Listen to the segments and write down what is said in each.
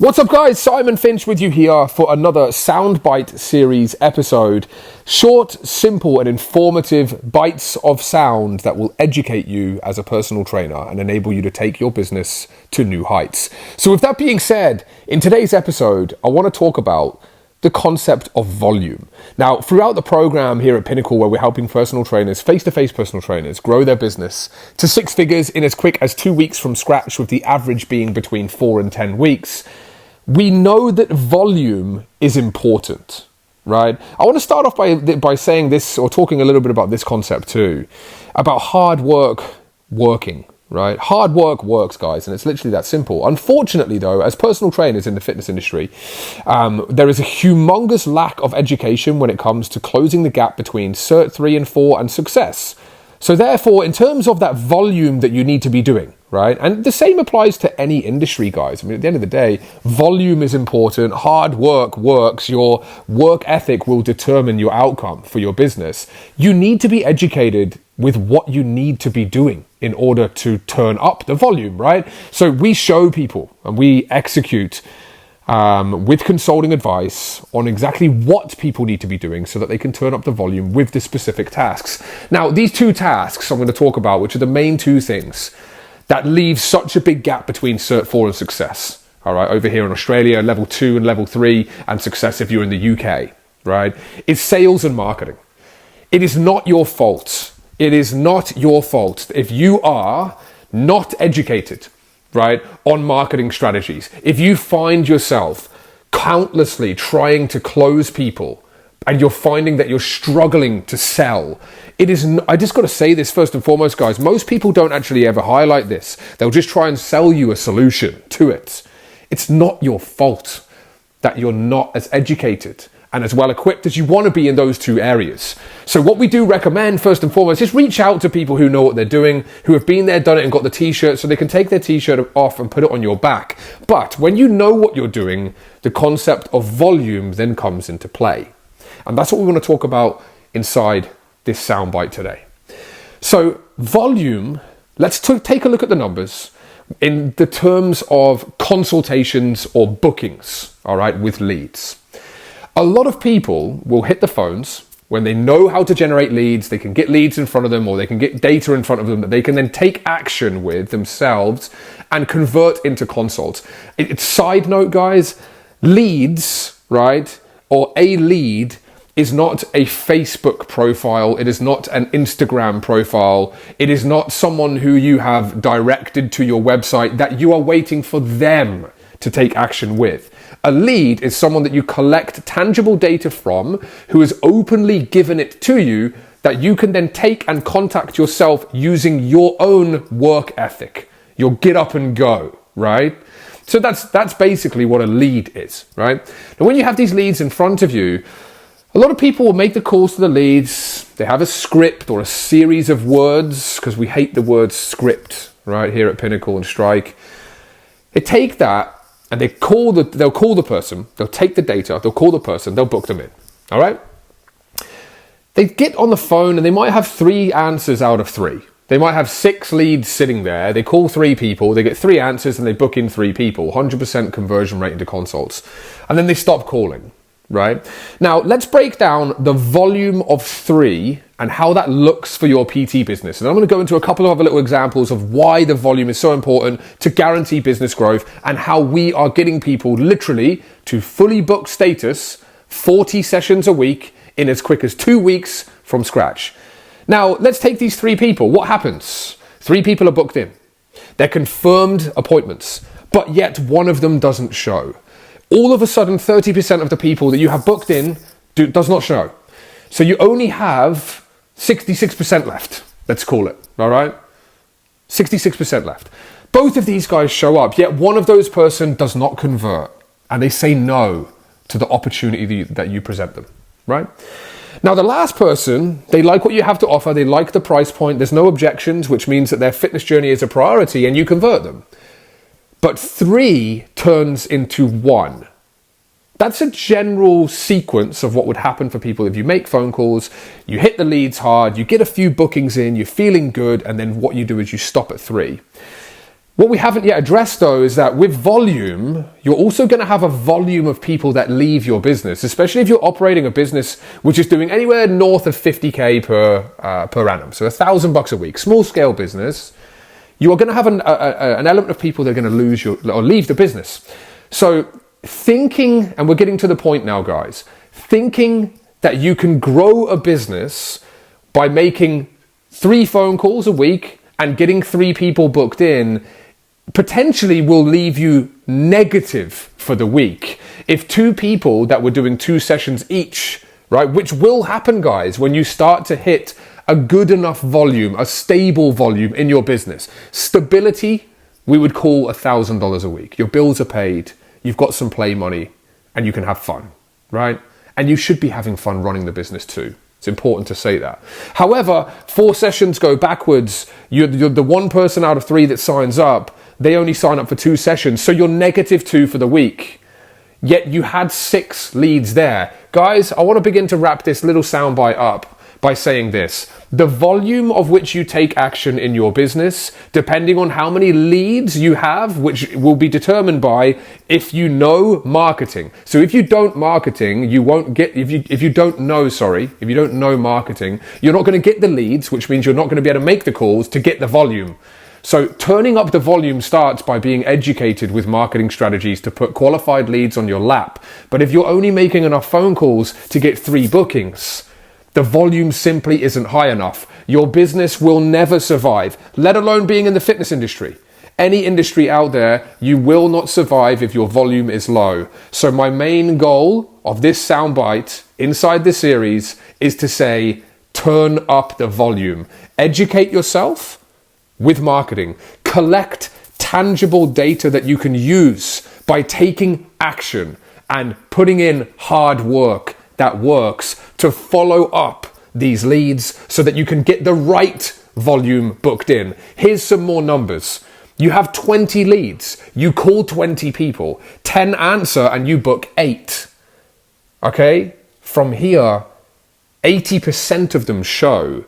What's up, guys? Simon Finch with you here for another Soundbite series episode. Short, simple and informative bites of sound that will educate you as a personal trainer and enable you to take your business to new heights. So with that being said, in today's episode, I want to talk about the concept of volume. Now, throughout the program here at Pinnacle, where we're helping personal trainers, face-to-face personal trainers, grow their business to six figures in as quick as 2 weeks from scratch, with the average being between 4 and 10 weeks, we know that volume is important, right? I want to start off by saying this, or talking a little bit about this concept too, about hard work working, right? Hard work works, guys, and it's literally that simple. Unfortunately, though, as personal trainers in the fitness industry, there is a humongous lack of education when it comes to closing the gap between Cert 3 and 4 and success. So therefore, in terms of that volume that you need to be doing, right? And the same applies to any industry, guys. I mean, at the end of the day, volume is important. Hard work works. Your work ethic will determine your outcome for your business. You need to be educated with what you need to be doing in order to turn up the volume, right? So we show people and we execute with consulting advice on exactly what people need to be doing so that they can turn up the volume with the specific tasks. Now, these two tasks I'm going to talk about, which are the main two things that leave such a big gap between Cert 4 and success. All right, over here in Australia, level 2 and level 3, and success if you're in the UK, right, is sales and marketing. It is not your fault. It is not your fault if you are not educated, right, on marketing strategies. If you find yourself countlessly trying to close people and you're finding that you're struggling to sell, I just got to say this first and foremost, guys. Most people don't actually ever highlight this. They'll just try and sell you a solution to it. It's not your fault that you're not as educated and as well equipped as you want to be in those two areas. So what we do recommend first and foremost is reach out to people who know what they're doing, who have been there, done it and got the t-shirt, so they can take their t-shirt off and put it on your back. But when you know what you're doing, the concept of volume then comes into play. And that's what we want to talk about inside this soundbite today. So volume, let's take a look at the numbers in the terms of consultations or bookings, all right, with leads. A lot of people will hit the phones when they know how to generate leads. They can get leads in front of them, or they can get data in front of them that they can then take action with themselves and convert into consults. Side note, guys, leads, right, or a lead is not a Facebook profile. It is not an Instagram profile. It is not someone who you have directed to your website that you are waiting for them to take action with. A lead is someone that you collect tangible data from, who has openly given it to you, that you can then take and contact yourself using your own work ethic, your get up and go, right? So that's basically what a lead is, right? Now, when you have these leads in front of you, a lot of people will make the calls to the leads. They have a script or a series of words, because we hate the word script right here at Pinnacle and Strike. They take that and they'll call the person, they'll take the data, they'll call the person, they'll book them in, all right? They get on the phone and they might have 3 answers out of 3. They might have 6 leads sitting there. They call 3 people, they get 3 answers and they book in 3 people, 100% conversion rate into consults. And then they stop calling, right? Now, let's break down the volume of 3 and how that looks for your PT business. And I'm going to go into a couple of other little examples of why the volume is so important to guarantee business growth, and how we are getting people literally to fully booked status, 40 sessions a week in as quick as 2 weeks from scratch. Now, let's take these 3 people. What happens? 3 people are booked in. They're confirmed appointments, but yet one of them doesn't show. All of a sudden, 30% of the people that you have booked in does not show. So you only have 66% left, let's call it, all right? 66% left. Both of these guys show up, yet one of those person does not convert, and they say no to the opportunity that you present them, right? Now, the last person, they like what you have to offer, they like the price point, there's no objections, which means that their fitness journey is a priority, and you convert them. But 3 turns into 1. That's a general sequence of what would happen for people if you make phone calls, you hit the leads hard, you get a few bookings in, you're feeling good, and then what you do is you stop at 3. What we haven't yet addressed, though, is that with volume, you're also going to have a volume of people that leave your business, especially if you're operating a business which is doing anywhere north of 50K per annum. So $1,000 a week, small scale business. You are going to have an element of people that are going to leave the business. So thinking, and we're getting to the point now, guys, thinking that you can grow a business by making 3 phone calls a week and getting 3 people booked in potentially will leave you negative for the week. If 2 people that were doing 2 sessions each, right, which will happen, guys, when you start to hit a good enough volume, a stable volume in your business. Stability, we would call $1,000 a week. Your bills are paid, you've got some play money, and you can have fun, right? And you should be having fun running the business too. It's important to say that. However, 4 sessions go backwards. You're the 1 person out of 3 that signs up, they only sign up for 2 sessions. So you're -2 for the week. Yet you had 6 leads there. Guys, I want to begin to wrap this little soundbite up by saying this. The volume of which you take action in your business, depending on how many leads you have, which will be determined by if you know marketing. So if you don't marketing, you won't get, if you don't know marketing, you're not going to get the leads, which means you're not going to be able to make the calls to get the volume. So turning up the volume starts by being educated with marketing strategies to put qualified leads on your lap. But if you're only making enough phone calls to get 3 bookings, the volume simply isn't high enough. Your business will never survive, let alone being in the fitness industry. Any industry out there, you will not survive if your volume is low. So my main goal of this soundbite inside the series is to say, turn up the volume. Educate yourself with marketing. Collect tangible data that you can use by taking action and putting in hard work that works to follow up these leads so that you can get the right volume booked in. Here's some more numbers. You have 20 leads. You call 20 people. 10 answer and you book 8. Okay? From here, 80% of them show.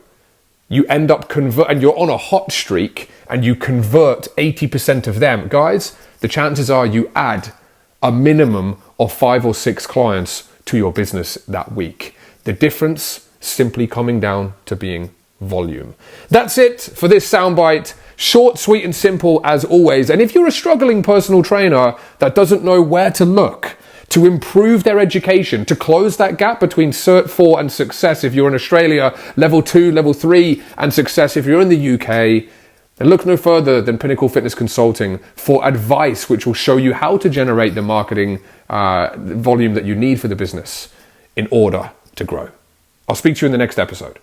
You end up and you're on a hot streak and you convert 80% of them. Guys, the chances are you add a minimum of 5 or 6 clients to your business that week. The difference simply coming down to being volume. That's it for this soundbite. Short, sweet, and simple as always. And if you're a struggling personal trainer that doesn't know where to look to improve their education, to close that gap between Cert 4 and success if you're in Australia, Level 2, Level 3, and success if you're in the UK, then look no further than Pinnacle Fitness Consulting for advice which will show you how to generate the marketing volume that you need for the business in order to grow. I'll speak to you in the next episode.